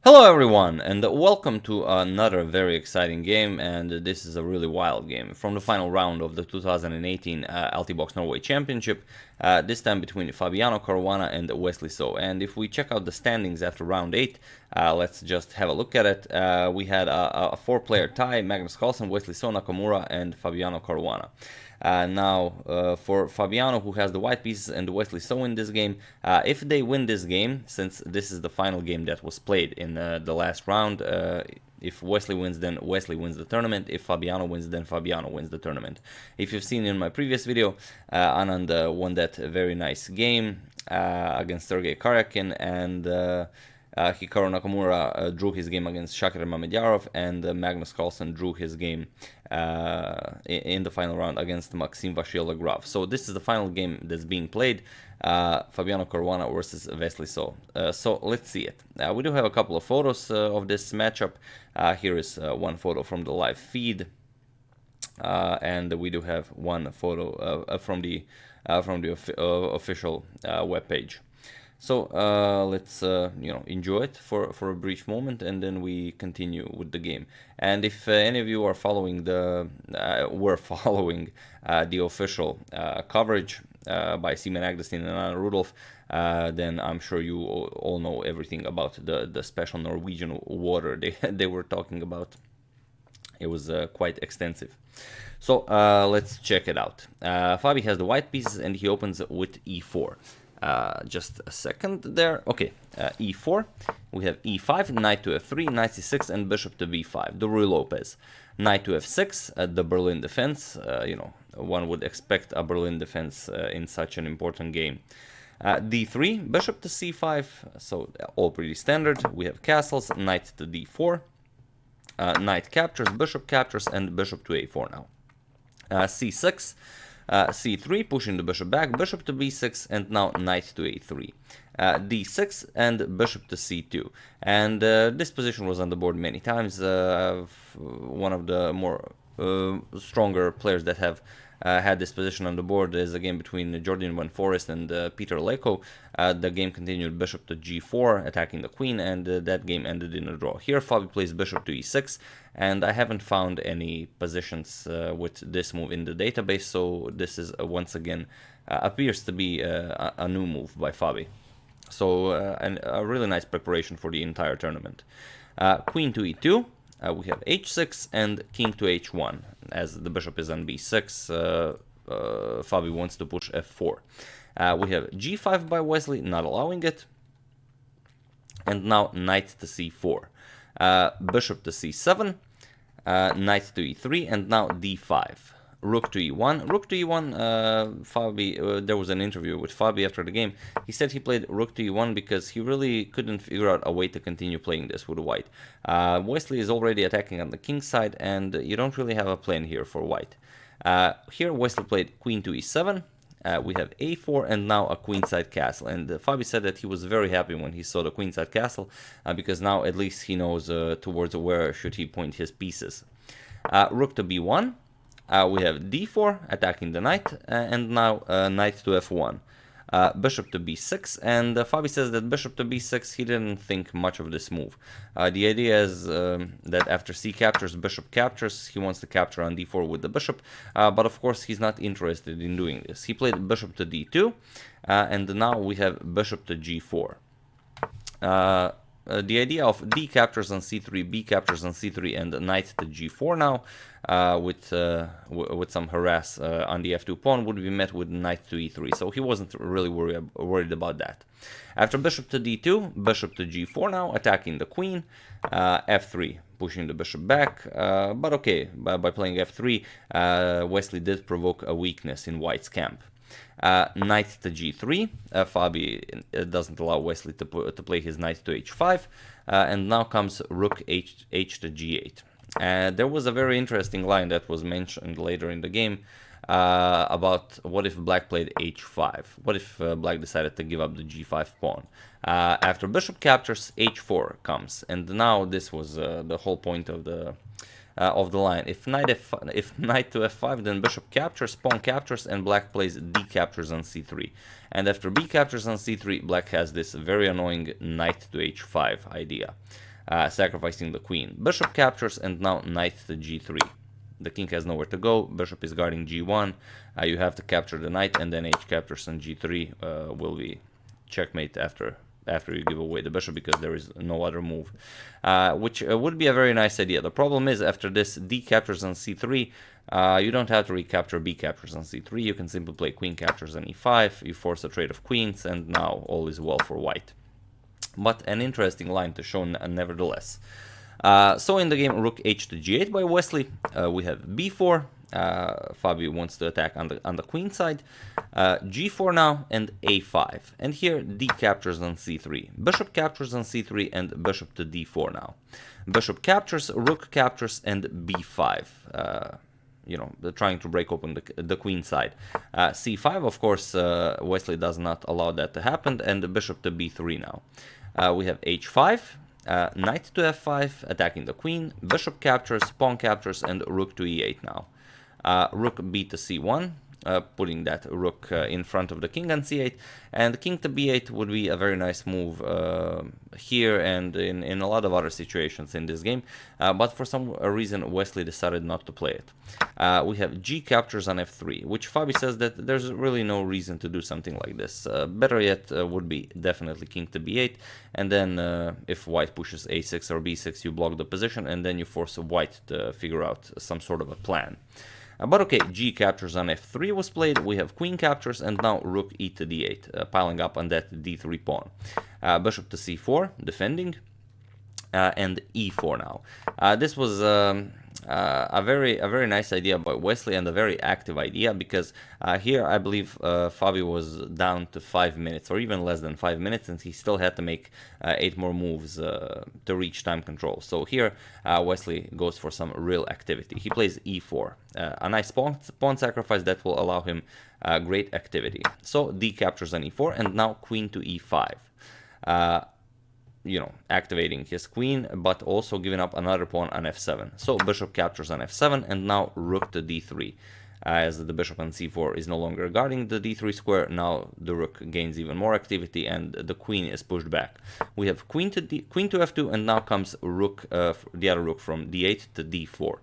Hello everyone, and welcome to another very exciting game, and this is a really wild game from the final round of the 2018 Altibox Norway Championship, this time between Fabiano, Caruana and Wesley. And if we check out the standings after round 8, let's just have a look at it. We had a 4-player tie: Magnus Carlsen, Wesley Nakamura and Fabiano Caruana. Now, for Fabiano, who has the white pieces, and Wesley in this game, if they win this game, since this is the final game that was played in the last round, if Wesley wins, then Wesley wins the tournament. If Fabiano wins, then Fabiano wins the tournament. If you've seen in my previous video, Anand won that very nice game against Sergei Karyakin, and Hikaru Nakamura drew his game against Shakir Mamedyarov, and Magnus Carlsen drew his game in the final round against Maxim Vashyl-Lagrave. So this is the final game that's being played, Fabiano Caruana versus Wesley. So let's see it. We do have a couple of photos of this matchup. Here is one photo from the live feed, and we do have one photo from the official webpage. So let's enjoy it for a brief moment, and then we continue with the game. And if any of you are following the official coverage by Seaman Agdestein and Anna Rudolph, then I'm sure you all know everything about the special Norwegian water they were talking about. It was quite extensive. So let's check it out. Fabi has the white pieces, and he opens with e4. Just a second there. Okay, e4. We have e5, knight to f3, knight c6, and bishop to b5. The Rui Lopez. Knight to f6, the Berlin defense. One would expect a Berlin defense in such an important game. d3, bishop to c5. So all pretty standard. We have castles, knight to d4. Knight captures, bishop captures, and bishop to a4 now. c6. c3, pushing the bishop back, bishop to b6, and now knight to a3. d6 and bishop to c2. And this position was on the board many times. One of the more stronger players that have had this position on the board is a game between Jordan Van Forest and Peter Leko. The game continued bishop to g4, attacking the queen, and that game ended in a draw. Here Fabi plays bishop to e6, and I haven't found any positions with this move in the database, so this is once again appears to be a new move by Fabi. So a really nice preparation for the entire tournament. Queen to e2. We have h6 and king to h1. As the bishop is on b6, Fabi wants to push f4. We have g5 by Wesley, not allowing it. And now knight to c4. Bishop to c7, knight to e3, and now d5. Rook to e1. Rook to e1, Fabi, there was an interview with Fabi after the game. He said he played rook to e1 because he really couldn't figure out a way to continue playing this with white. Wesley is already attacking on the king side, and you don't really have a plan here for white. Here Wesley played queen to e7. We have a4 and now a queenside castle, and Fabi said that he was very happy when he saw the queenside castle because now at least he knows towards where should he point his pieces. Rook to b1. We have d4 attacking the knight, and now knight to f1. Bishop to b6, and Fabi says that bishop to b6, he didn't think much of this move. The idea is that after c captures, bishop captures, he wants to capture on d4 with the bishop, but of course he's not interested in doing this. He played bishop to d2, and now we have bishop to g4. The idea of d captures on c3, b captures on c3, and knight to g4 now, with some harass on the f2 pawn, would be met with knight to e3. So he wasn't really worried about that. After bishop to d2, bishop to g4 now, attacking the queen, f3, pushing the bishop back. But okay, by playing f3, Wesley did provoke a weakness in white's camp. Knight to g3. Fabi doesn't allow Wesley to play his knight to h5, and now comes rook h to g8. There was a very interesting line that was mentioned later in the game about what if black played h5. What if black decided to give up the g5 pawn? After bishop captures, h4 comes, and now this was the whole point of the line. If knight to f5, then bishop captures, pawn captures, and black plays d captures on c3. And after b captures on c3, black has this very annoying knight to h5 idea. sacrificing the queen. Bishop captures, and now knight to g3. The king has nowhere to go. Bishop is guarding g1. You have to capture the knight, and then h captures on g3 will be checkmate after you give away the bishop, because there is no other move, which would be a very nice idea. The problem is, after this d captures on c3, you don't have to recapture b captures on c3. You can simply play queen captures on e5. You force a trade of queens, and now all is well for white. But an interesting line to show nevertheless. So in the game rook h to g8 by Wesley, we have b4. Fabi wants to attack on the queen side, g4 now, and a5, and here d captures on c3, bishop captures on c3, and bishop to d4 now. Bishop captures, rook captures, and b5, you know, trying to break open the queen side. c5, of course, Wesley does not allow that to happen, and the bishop to b3 now. We have h5, knight to f5, attacking the queen, bishop captures, pawn captures, and rook to e8 now. Rook b to c1, putting that rook in front of the king on c8, and king to b8 would be a very nice move here and in a lot of other situations in this game, but for some reason Wesley decided not to play it. We have g captures on f3, which Fabi says that there's really no reason to do something like this. Better yet would be definitely king to b8, and then if white pushes a6 or b6, you block the position, and then you force white to figure out some sort of a plan. But okay, g captures on f3 was played, we have queen captures, and now rook e to d8, piling up on that d3 pawn. Bishop to c4, defending, and e4 now. This was a very nice idea by Wesley, and a very active idea, because here I believe Fabi was down to 5 minutes, or even less than 5 minutes, and he still had to make 8 more moves to reach time control. So here Wesley goes for some real activity. He plays e4, a nice pawn sacrifice that will allow him great activity. So d captures on e4, and now queen to e5. You know, activating his queen, but also giving up another pawn on f7. So bishop captures on f7, and now rook to d3. As the bishop on c4 is no longer guarding the d3 square, now the rook gains even more activity, and the queen is pushed back. We have queen to f2, and now comes rook, the other rook from d8 to d4.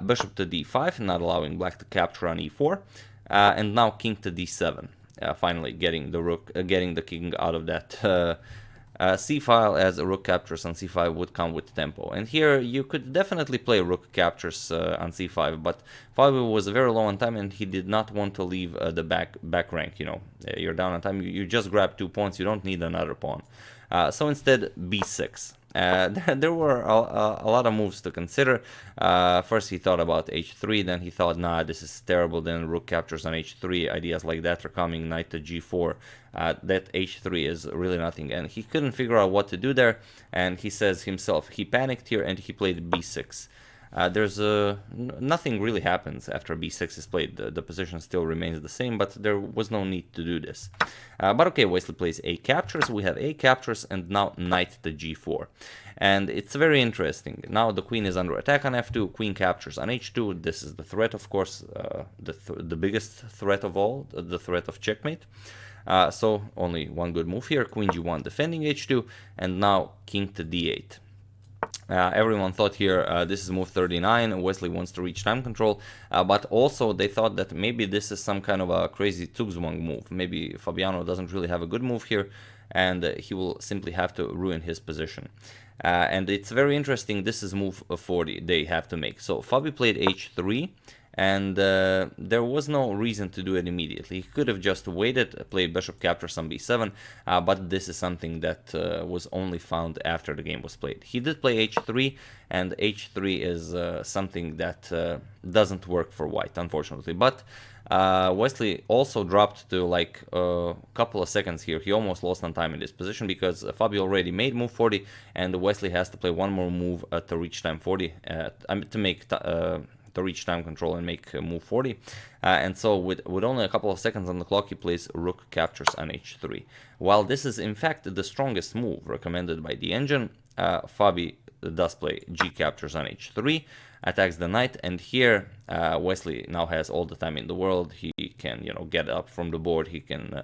Bishop to d5, not allowing black to capture on e4, and now king to d7. Finally getting the rook, getting the king out of that c-file, as rook captures on c5 would come with tempo. And here you could definitely play rook captures on c5, but Fabi was very low on time, and he did not want to leave the back rank. You know, you're down on time, you just grab 2 pawns, you don't need another pawn. So instead, b6. There were a lot of moves to consider. First he thought about h3, then he thought, nah, this is terrible, then rook captures on h3, ideas like that are coming, knight to g4, that h3 is really nothing, and he couldn't figure out what to do there, and he says himself, he panicked here, and he played b6. There's nothing really happens after b6 is played. The position still remains the same, but there was no need to do this. But okay, Wesley plays a captures, we have a captures, and now knight to g4. And it's very interesting. Now the queen is under attack on f2, queen captures on h2. This is the threat, of course, the biggest threat of all, the threat of checkmate. So only one good move here, queen g1 defending h2, and now king to d8. Everyone thought here this is move 39, Wesley wants to reach time control, but also they thought that maybe this is some kind of a crazy Zugzwang move. Maybe Fabiano doesn't really have a good move here, and he will simply have to ruin his position. And it's very interesting, this is move 40 they have to make. So Fabi played h3, and there was no reason to do it immediately. He could have just waited, played bishop captures on b7, but this is something that was only found after the game was played. He did play h3, and h3 is something that doesn't work for white, unfortunately. But Wesley also dropped to like a couple of seconds here. He almost lost on time in this position, because Fabi already made move 40, and Wesley has to play one more move to reach time 40, to make to reach time control and make move 40. And so with only a couple of seconds on the clock, he plays rook captures on h3. While this is in fact the strongest move recommended by the engine, Fabi does play g captures on h3, attacks the knight, and here Wesley now has all the time in the world. He can, you know, get up from the board, he can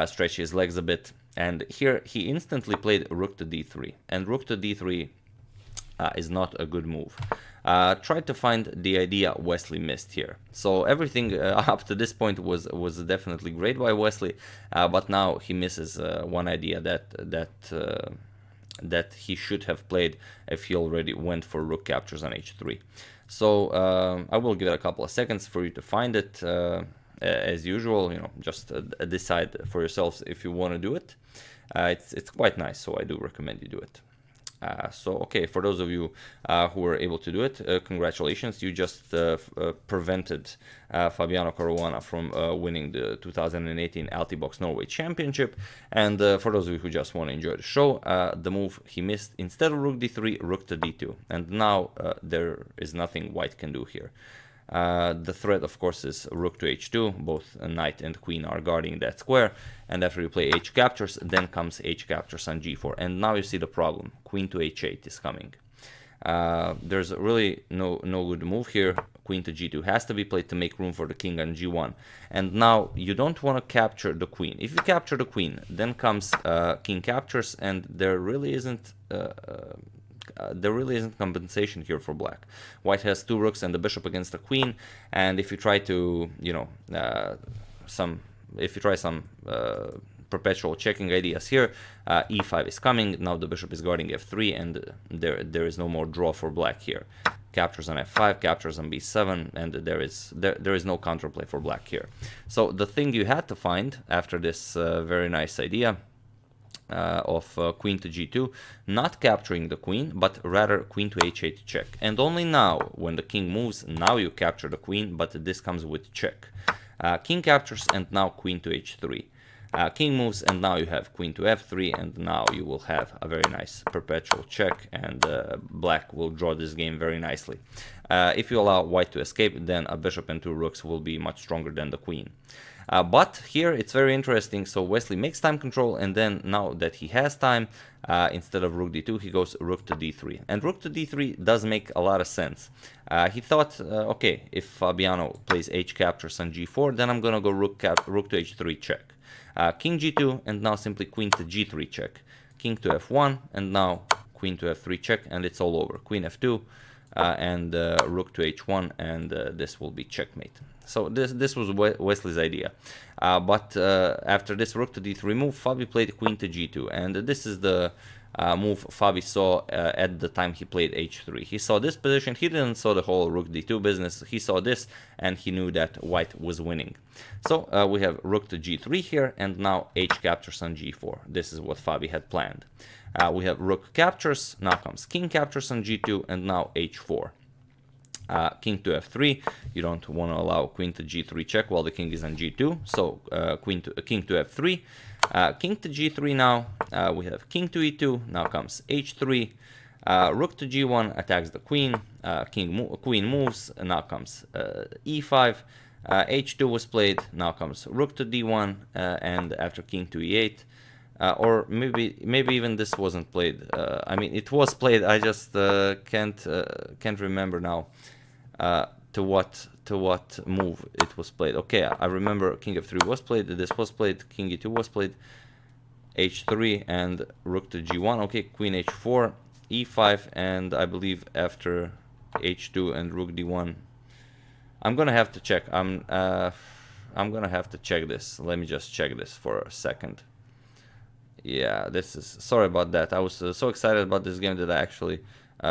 stretch his legs a bit, And here he instantly played rook to d3, and rook to d3 is not a good move. Tried to find the idea Wesley missed here. So everything up to this point was definitely great by Wesley, but now he misses one idea that he should have played if he already went for rook captures on h3. So I will give it a couple of seconds for you to find it. As usual, just decide for yourselves if you want to do it. It's quite nice, so I do recommend you do it. So, okay, for those of you who were able to do it, congratulations. You just prevented Fabiano Caruana from winning the 2018 Altibox Norway Championship. And for those of you who just want to enjoy the show, the move he missed, instead of rook d3, rook to d2. And now there is nothing white can do here. The threat, of course, is rook to h2. Both knight and queen are guarding that square. And after you play h captures, then comes h captures on g4. And now you see the problem. Queen to h8 is coming. There's really no good move here. Queen to g2 has to be played to make room for the king on g1. And now you don't want to capture the queen. If you capture the queen, then comes king captures, and there really isn't compensation here for black. White has two rooks and the bishop against the queen, and if you try to, try some perpetual checking ideas here, e5 is coming. Now the bishop is guarding f3, and there is no more draw for black here. Captures on f5, captures on b7, and there is no counterplay for black here. So the thing you had to find after this very nice idea of queen to g2, not capturing the queen, but rather queen to h8 check. And only now, when the king moves, now you capture the queen, but this comes with check. King captures, and now queen to h3. King moves, and now you have queen to f3, and now you will have a very nice perpetual check, and black will draw this game very nicely. If you allow white to escape, then a bishop and two rooks will be much stronger than the queen. But here it's very interesting. So Wesley makes time control, and then now that he has time, instead of rook d2, he goes rook to d3. And rook to d3 does make a lot of sense. He thought, okay, if Fabiano plays h captures on g4, then I'm gonna go rook to h3 check. King g2, and now simply queen to g3 check. King to f1, and now queen to f3 check, and it's all over. Queen f2, and rook to h1, and this will be checkmate. So this was Wesley's idea. But after this rook to d3 move, Fabi played queen to g2, and this is the move Fabi saw at the time he played h3. He saw this position. He didn't saw the whole rook d2 business. He saw this, and he knew that white was winning. So we have rook to g3 here, and now h captures on g4. This is what Fabi had planned. We have rook captures, now comes king captures on g2, and now h4. King to f3, you don't want to allow queen to g3 check while the king is on g2, so king to f3. King to g3 now, we have king to e2, now comes h3. Rook to g1 attacks the queen, queen moves, now comes e5. h2 was played, now comes rook to d1, and after king to e8. Or maybe even this wasn't played. I mean, it was played. I just can't remember now to what move it was played. Okay, I remember king f3 was played. This was played. King e2 was played. h3 and rook to g1. Okay, queen h4, e5, and I believe after h2 and rook d1. I'm gonna have to check. I'm gonna have to check this. Let me just check this for a second. Yeah, this is, sorry about that. I was so excited about this game that I actually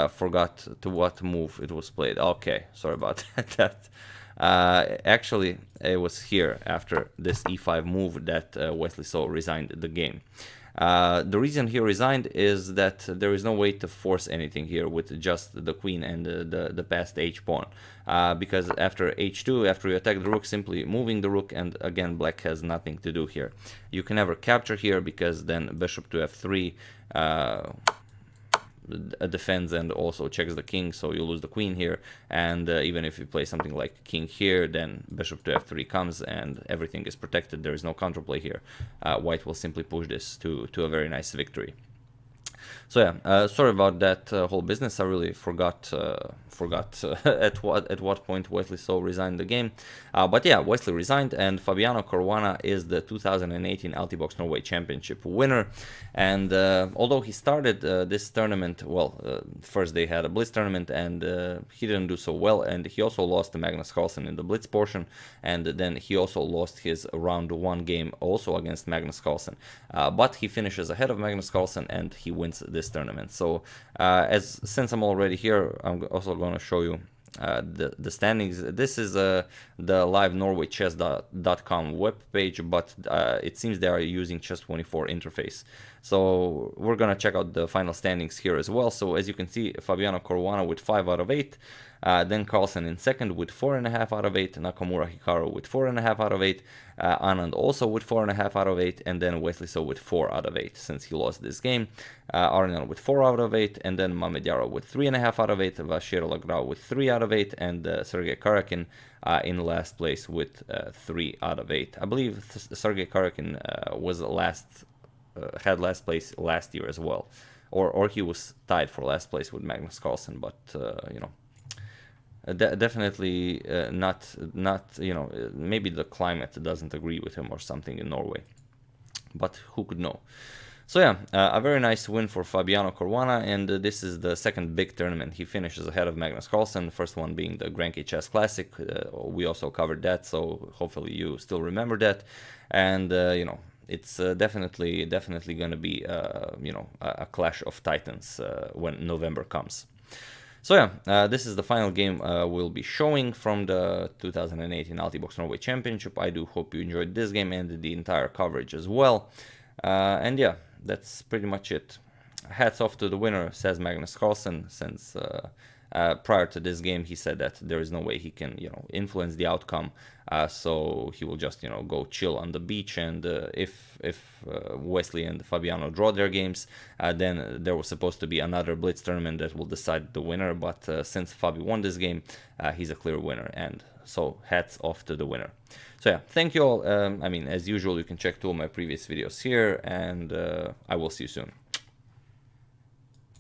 forgot to what move it was played. Okay, sorry about that. Actually, it was here after this e5 move that Wesley so resigned the game. The reason he resigned is that there is no way to force anything here with just the queen and the passed h pawn. Because after h2, after you attack the rook, simply moving the rook, and again black has nothing to do here. You can never capture here because then bishop to f3 defends and also checks the king, so you lose the queen here. And even if you play something like king here, then bishop to f3 comes and everything is protected. There is no counterplay here. White will simply push this to a very nice victory. So yeah, sorry about that whole business. I really forgot at what point Wesley so resigned the game. But yeah, Wesley resigned, and Fabiano Caruana is the 2018 Altibox Norway Championship winner. And although he started this tournament, well, first they had a Blitz tournament, and he didn't do so well, and he also lost to Magnus Carlsen in the Blitz portion, and then he also lost his round 1 game also against Magnus Carlsen. But he finishes ahead of Magnus Carlsen, and he wins this tournament. So since I'm already here, I'm also going to show you the standings. This is the live norwaychess.com web page, but it seems they are using chess24 interface. So we're gonna check out the final standings here as well. So as you can see, Fabiano Caruana with 5 out of 8, then Carlsen in second with 4.5 out of 8, Nakamura Hikaru with 4.5 out of 8, Anand also with 4.5 out of 8, and then Wesley So with 4 out of 8 since he lost this game, Arnan with 4 out of 8, and then Mamedjara with 3.5 out of 8, Vashir Lagrau with 3 out of 8, and Sergei Karakin in last place with 3 out of 8. I believe Sergei Karakin was had last place last year as well, or he was tied for last place with Magnus Carlsen, but you know, definitely not you know, maybe the climate doesn't agree with him or something in Norway, but who could know. So yeah, a very nice win for Fabiano Caruana, and this is the second big tournament. He finishes ahead of Magnus Carlsen, the first one being the Grand Prix Chess Classic. We also covered that, so hopefully you still remember that. And you know, it's definitely going to be you know, a clash of titans when November comes. So yeah, this is the final game we'll be showing from the 2018 Altibox Norway Championship. I do hope you enjoyed this game and the entire coverage as well. And yeah, that's pretty much it. Hats off to the winner, says Magnus Carlsen, since prior to this game he said that there is no way he can, you know, influence the outcome, so he will just, you know, go chill on the beach, and if Wesley and Fabiano draw their games, then there was supposed to be another Blitz tournament that will decide the winner, but since Fabi won this game, he's a clear winner, and so hats off to the winner. So yeah, thank you all. I mean, as usual, you can check 2 of my previous videos here, and I will see you soon.